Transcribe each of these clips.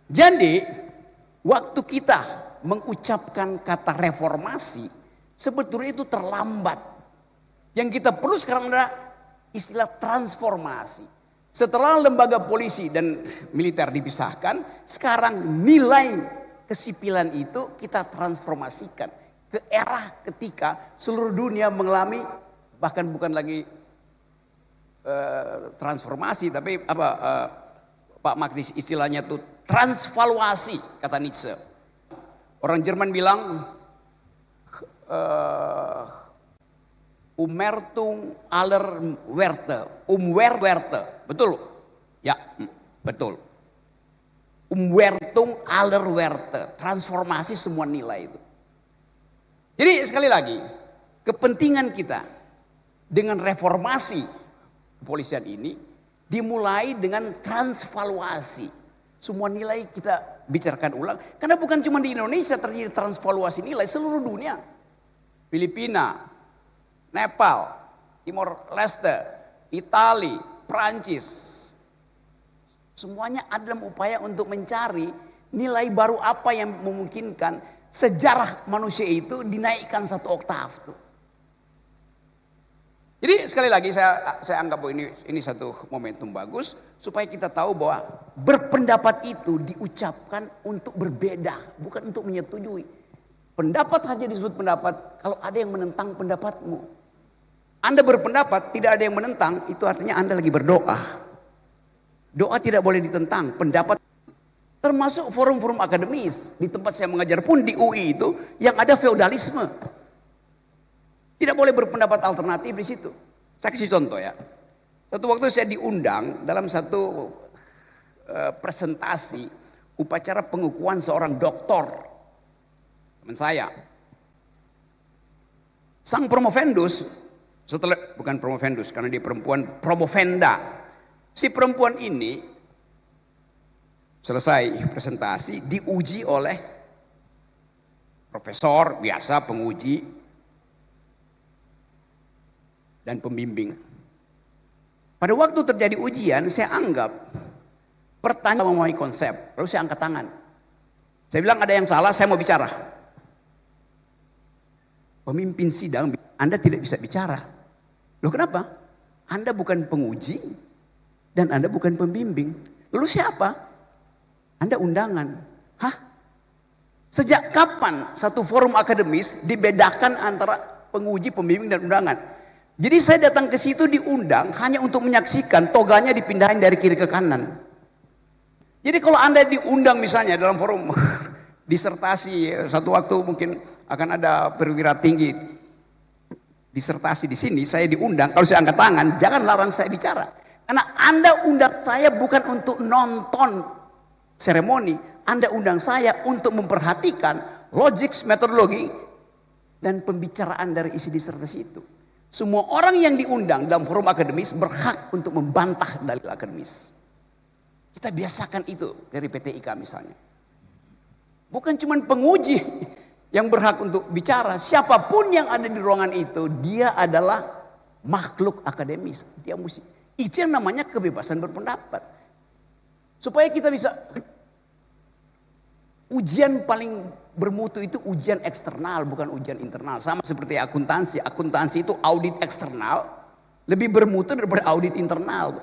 Jadi, waktu kita mengucapkan kata reformasi, sebetulnya itu terlambat. Yang kita perlu sekarang adalah istilah transformasi. Setelah lembaga polisi dan militer dipisahkan, sekarang nilai kesipilan itu kita transformasikan ke era ketika seluruh dunia mengalami, bahkan bukan lagi transformasi, tapi Pak Magnis istilahnya itu transvaluasi, kata Nietzsche. Orang Jerman bilang Umwertung aller Werte, Umwerte, betul? Ya, betul. Umwertung aller Werte, transformasi semua nilai itu. Jadi sekali lagi, kepentingan kita dengan reformasi kepolisian ini dimulai dengan transvaluasi. Semua nilai kita bicarakan ulang, karena bukan cuma di Indonesia terjadi transvaluasi nilai, seluruh dunia. Filipina, Nepal, Timor Leste, Italia, Prancis, semuanya ada dalam upaya untuk mencari nilai baru apa yang memungkinkan sejarah manusia itu dinaikkan satu oktav tuh. Jadi sekali lagi saya anggap bahwa ini satu momentum bagus supaya kita tahu bahwa berpendapat itu diucapkan untuk berbeda, bukan untuk menyetujui. Pendapat hanya disebut pendapat kalau ada yang menentang pendapatmu. Anda berpendapat tidak ada yang menentang, itu artinya Anda lagi berdoa. Doa tidak boleh ditentang, pendapat termasuk forum-forum akademis. Di tempat saya mengajar pun di UI itu yang ada feodalisme. Tidak boleh berpendapat alternatif di situ. Saya kasih contoh ya. Satu waktu saya diundang dalam satu presentasi upacara pengukuhan seorang doktor, teman saya. Sang promovendus, bukan promovendus karena dia perempuan, promovenda. Si perempuan ini selesai presentasi diuji oleh profesor biasa, penguji dan pembimbing. Pada waktu terjadi ujian, saya anggap pertanyaan memahami konsep, lalu saya angkat tangan. Saya bilang ada yang salah, saya mau bicara. Pemimpin sidang, Anda tidak bisa bicara. Loh kenapa? Anda bukan penguji dan Anda bukan pembimbing. Lalu siapa? Anda undangan. Hah? Sejak kapan satu forum akademis dibedakan antara penguji, pembimbing dan undangan? Jadi saya datang ke situ diundang hanya untuk menyaksikan toganya dipindahin dari kiri ke kanan. Jadi kalau Anda diundang misalnya dalam forum disertasi, satu waktu mungkin akan ada perwira tinggi disertasi di sini, saya diundang, kalau saya angkat tangan, jangan larang saya bicara. Karena Anda undang saya bukan untuk nonton seremoni, Anda undang saya untuk memperhatikan logik, metodologi, dan pembicaraan dari isi disertasi itu. Semua orang yang diundang dalam forum akademis berhak untuk membantah dalil akademis. Kita biasakan itu dari PT IKA misalnya. Bukan cuma penguji yang berhak untuk bicara, siapapun yang ada di ruangan itu, dia adalah makhluk akademis. Dia mesti. Itu yang namanya kebebasan berpendapat. Supaya kita bisa, ujian paling bermutu itu ujian eksternal, bukan ujian internal. Sama seperti akuntansi. Akuntansi itu audit eksternal lebih bermutu daripada audit internal.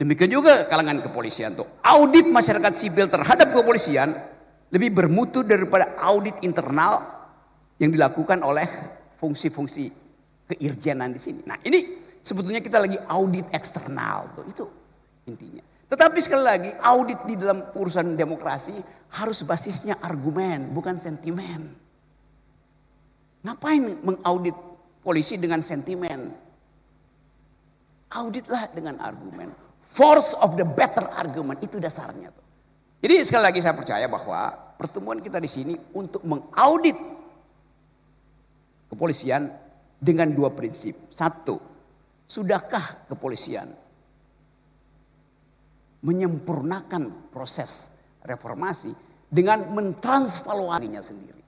Demikian juga kalangan kepolisian tuh. Audit masyarakat sipil terhadap kepolisian lebih bermutu daripada audit internal yang dilakukan oleh fungsi-fungsi keirjenan di sini. Nah, ini sebetulnya kita lagi audit eksternal tuh. Itu intinya. Tetapi sekali lagi, audit di dalam urusan demokrasi harus basisnya argumen, bukan sentimen. Ngapain mengaudit polisi dengan sentimen? Auditlah dengan argumen. Force of the better argument, itu dasarnya tuh. Jadi sekali lagi saya percaya bahwa pertemuan kita di sini untuk mengaudit kepolisian dengan dua prinsip. Satu, sudahkah kepolisian menyempurnakan proses reformasi dengan mentransvaluasinya sendiri?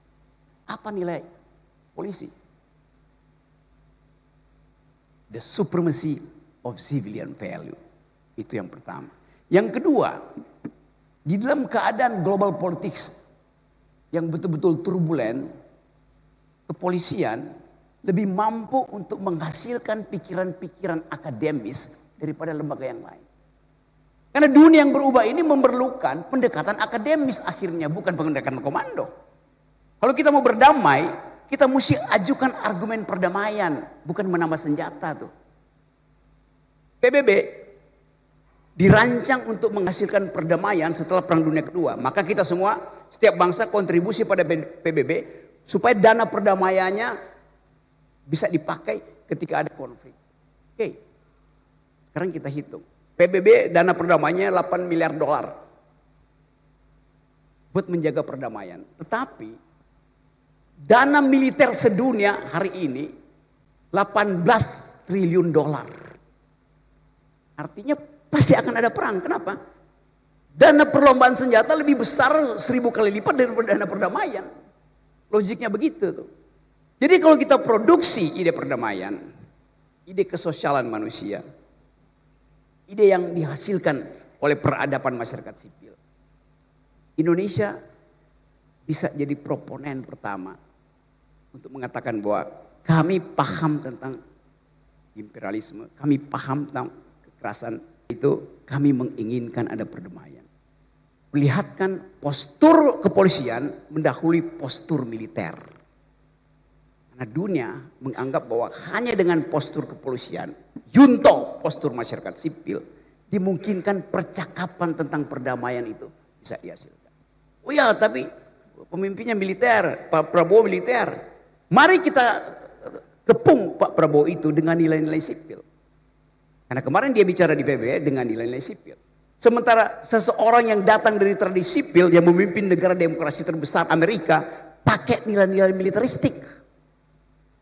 Apa nilai polisi? The supremacy of civilian value. Itu yang pertama. Yang kedua, Di dalam keadaan global politics yang betul-betul turbulen, kepolisian lebih mampu untuk menghasilkan pikiran-pikiran akademis daripada lembaga yang lain. Karena dunia yang berubah ini memerlukan pendekatan akademis akhirnya, bukan pendekatan komando. Kalau kita mau berdamai, kita mesti ajukan argumen perdamaian, bukan menambah senjata tuh. PBB dirancang untuk menghasilkan perdamaian setelah Perang Dunia Kedua. Maka kita semua, setiap bangsa kontribusi pada PBB supaya dana perdamaiannya bisa dipakai ketika ada konflik. Oke, sekarang kita hitung. PBB dana perdamaiannya 8 miliar dolar buat menjaga perdamaian. Tetapi dana militer sedunia hari ini 18 triliun dolar. Artinya pasti akan ada perang. Kenapa? Dana perlombaan senjata lebih besar 1000 kali lipat daripada dana perdamaian. Logiknya begitu tuh. Jadi kalau kita produksi ide perdamaian, ide kesosialan manusia, ide yang dihasilkan oleh peradaban masyarakat sipil, Indonesia bisa jadi proponen pertama untuk mengatakan bahwa kami paham tentang imperialisme, kami paham tentang kekerasan, itu kami menginginkan ada perdamaian. Melihatkan postur kepolisian mendahului postur militer. Karena dunia menganggap bahwa hanya dengan postur kepolisian, junto postur masyarakat sipil, dimungkinkan percakapan tentang perdamaian itu bisa dihasilkan. Oh ya, tapi pemimpinnya militer, Pak Prabowo militer. Mari kita kepung Pak Prabowo itu dengan nilai-nilai sipil. Karena kemarin dia bicara di PBB dengan nilai-nilai sipil. Sementara seseorang yang datang dari tradisi sipil yang memimpin negara demokrasi terbesar Amerika pakai nilai-nilai militeristik.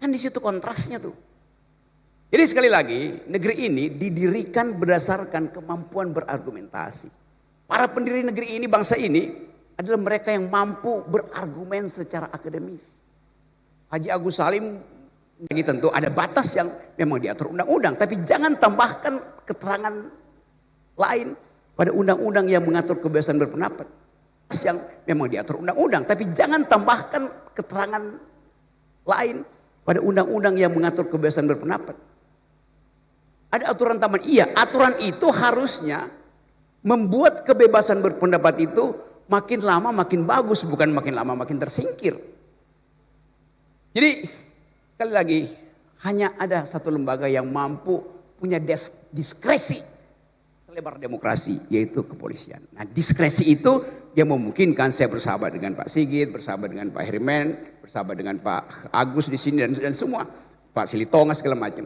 Kan di situ kontrasnya tuh. Jadi sekali lagi, negeri ini didirikan berdasarkan kemampuan berargumentasi. Para pendiri negeri ini, bangsa ini adalah mereka yang mampu berargumen secara akademis. Haji Agus Salim lagi tentu ada batas yang memang diatur undang-undang, tapi jangan tambahkan keterangan lain pada undang-undang yang mengatur kebebasan berpendapat. Yang memang diatur undang-undang, tapi jangan tambahkan keterangan lain pada undang-undang yang mengatur kebebasan berpendapat. Ada aturan tambahan. Iya, aturan itu harusnya membuat kebebasan berpendapat itu makin lama makin bagus, bukan makin lama makin tersingkir. Jadi sekali lagi, hanya ada satu lembaga yang mampu punya diskresi selebar demokrasi, yaitu kepolisian. Nah, diskresi itu yang memungkinkan saya bersahabat dengan Pak Sigit, bersahabat dengan Pak Herman, bersahabat dengan Pak Agus di sini dan semua, Pak Silitonga segala macam.